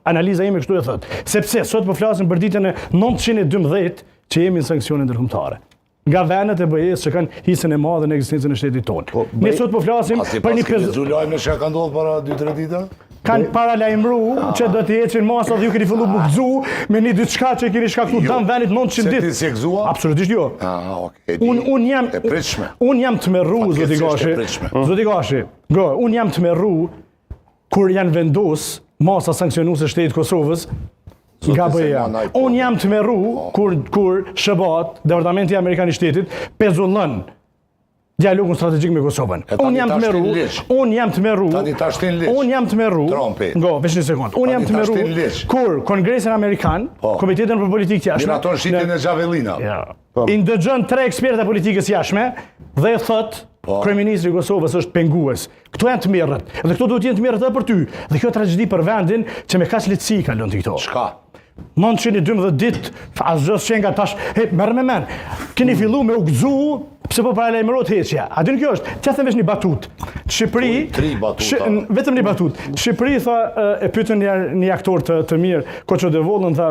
Analiza ime kështu e thotë. Sepse sot po flasim për ditën e 912 që jemi në sanksione ndërkombëtare. Nga vendet e BE-s që kanë hisën e madhe në ekzistencën e shtetit tonë. Ne sot po flasim për një lajmë që ka ndodhur para 2-3 ditë? Kanë paralajmëruar që do të ecin masa dhe ju keni filluar më gëzu me një diçka që keni shkaktuar dëm vendit 900 ditë. Se ti si e gëzua? Absolutisht jo. Okej. Un jam e pritshme. Un jam tmerru zoti Gashi. Un jam tmerru kur janë vendos masa sanksionuese shtetit Kosovës nga BE-ja. Unë jam tmerru kur SHBA, Departamenti Amerikan i Shtetit, pezullon dialogun strategjik me Kosovën. Unë jam tmerru. Veç një sekond. Unë jam tmerru kur Kongresin Amerikan, Komitetin për Politikë Jashtme. Miraton shitjen e Xhavelina. I ndëgjon 3 ekspertë e politikës jashtme dhe thot Kryeministri i Kosovës është pengues. Këto janë të mirët. Dhe këto duhet të jenë të mirët edhe për ty. Dhe kjo tragjedi për vendin që me kaq lehtësi kalon ti këto. Çka? 912 ditë, asgjë s'ka tash. Merr me mend. Keni filluar me u gëzu pse po paralajmërohet heqja. A dini kjo është? T'ja them vesh një batut. Shqipëri, vetëm një batut. Shqipëri tha e pyetën një aktor të mirë, Koço Devollën tha,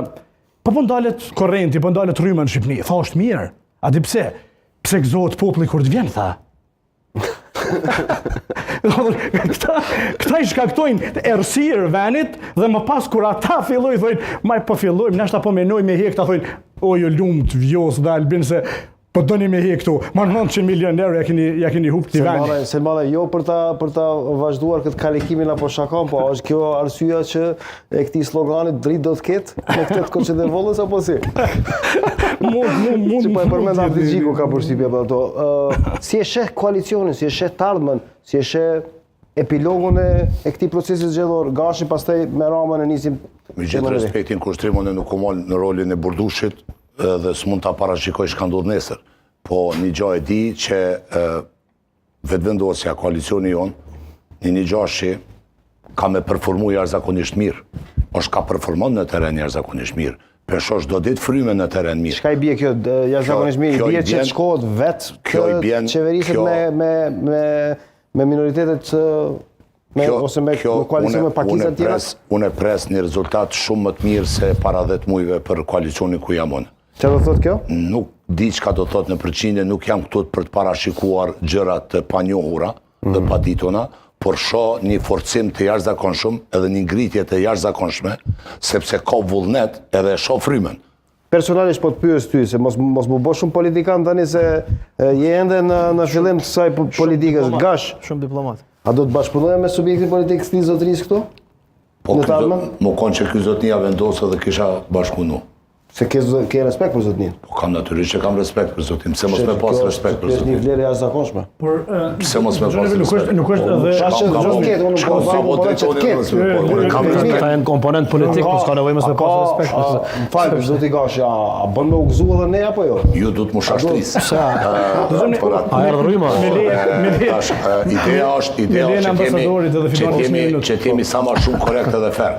po ndalet korrenti, po ndalet rryma në Shqipëri. Tha është mirë. A di pse? Pse gëzohet populli kur të vjen tha. Këta i shkaktojnë errësirë venit dhe më pas kur ata fillojnë thonë, "Maj po fillojmë, nashta po menojmë me hek", ta thonë, "O ju lumt vjos dhe Albin se po doni me hek këtu. Ma 900 milionë euro ja keni hup këtij vendi." Selmana, jo për ta vazhduar këtë kalikimin apo shakon, po është kjo arsyeja që e këtij sloganit dritë do të ketë me këtë Koçë Devollës apo si? Mund po e përmend Abdigjiku ka përshtypje apo ato. Si e sheh koalicionin, si e sheh të ardhmen, si e sheh epilogun e këtij procesi zgjedhor, Gashi pastaj me Ramën e nisim. Me gjithë respektin kushtrimon e nuk u mol në rolin e burdushit dhe s'mund ta parashikoj çka ndodh nesër. Po një gjë e di që vetëvendosja koalicioni jon, një gjashi ka me performu jashtëzakonisht mirë. Është ka performon në teren jashtëzakonisht mirë. Peshosh do ditë fryme në teren mirë. Çka i bie kjo jashtëzakonisht mirë? I bie që të shkohet vetë të qeveriset me minoritetet ose me koalicion me pakisat tjera? Unë e pres një rezultat shumë më të mirë se para 10 muajve për koalicionin ku jam unë. Çfarë do thotë kjo? Nuk di çka do thotë në përqindje, nuk jam këtu për të parashikuar gjëra të panjohura dhe padituna, por shoh një forcim të jashtëzakonshëm edhe një ngritje të jashtëzakonshme, sepse ka vullnet edhe shoh frymën. Personalisht po të pyes ty se mos më bësh shumë politikan tani se je ende në fillim të kësaj politikës. Gash, shumë diplomat. A do të bashkëpunojmë me subjektin politik këtij zotërisë këtu? Po më konë që ky zotnia vendosë dhe kisha bashkëpunu. Se ke respekt për zotnin? Po kam natyrisht që kam respekt për zotin. Pse mos me pas respekt për zotin? Është një vlerë jashtëzakonshme. Pse mos me pas respekt? Nuk është edhe Ka janë komponent politik, po s'ka nevojë mos me pas respekt. Falë, zoti Gashi, a bën me u gëzu edhe ne apo jo? Ju du të më shashtris. A erdhë rryma? Ideja është që t'jemi sa ma shumë korrekt edhe ferm.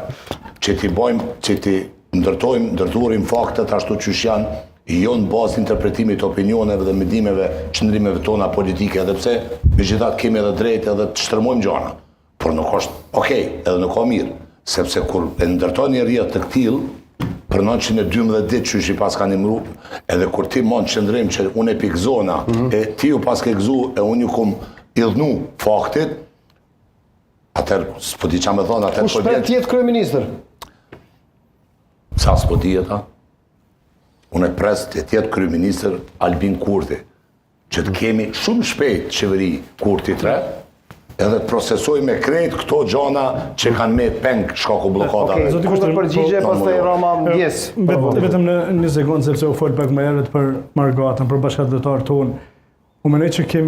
Që t'i bojmë, që t'i ndërtuarim faktet ashtu qysh janë, jo në bazë interpretimit opinioneve dhe mendimeve, qëndrimeve tona politike, edhe pse me gjithat kemi edhe drejt edhe të shtrëmojmë gjana. Por nuk është okej, edhe nuk ka mirë, sepse kur e ndërton një rjetë të këtil, për 912 ditë që i pas ka një mru, edhe kur ti mund qëndrim që unë e pik zona, e ti ju pas ke gëzu, e unë ju kum idhnu faktit, atër, s'po di qa me thonë, atër... Ku shpret tjetë kryeministër? Sa s'po di ata? Unë e pres të tjetë kryeministër Albin Kurti, që të kemi shumë shpejt qeveri Kurti 3, edhe të procesoj me krejt këto gjana që kanë me peng shkaku blokatave. Okej, kundër përgjigje, pastaj Rama ndjes. Vetëm në një sekundë, sepse u fol pak më herët për Margatën, për bashkëdhetar tonë. U mendoj që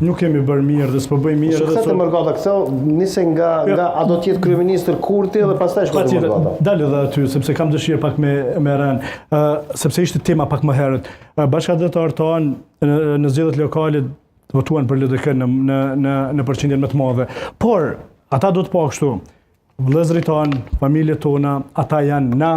nuk kemi bërë mirë dhe s'po bëjmë mirë. Këtë Margata, këto nise nga a do të jetë kryeministër Kurti dhe pastaj shkoj te Margata. Dalë edhe aty, sepse kam dëshirë pak me rënë, sepse ishte tema pak më herët. Bashkëdhetarët tonë në zgjedhjet lokale votuan për LDK në përqindjen më të madhe. Por, ata do të po kështu, vëllezërit tonë, familjet tona, ata janë na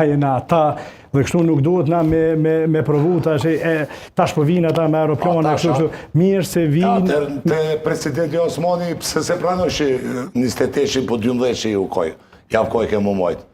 jena ata, dhe kështu nuk duhet na me provu tash po vinë ata me aeroplana, kështu mirë se vinë. Atër të presidenti Osmani, pse se pranoshi 28-shi po 12-shi u koj. Javë kohë ke mu mojtë.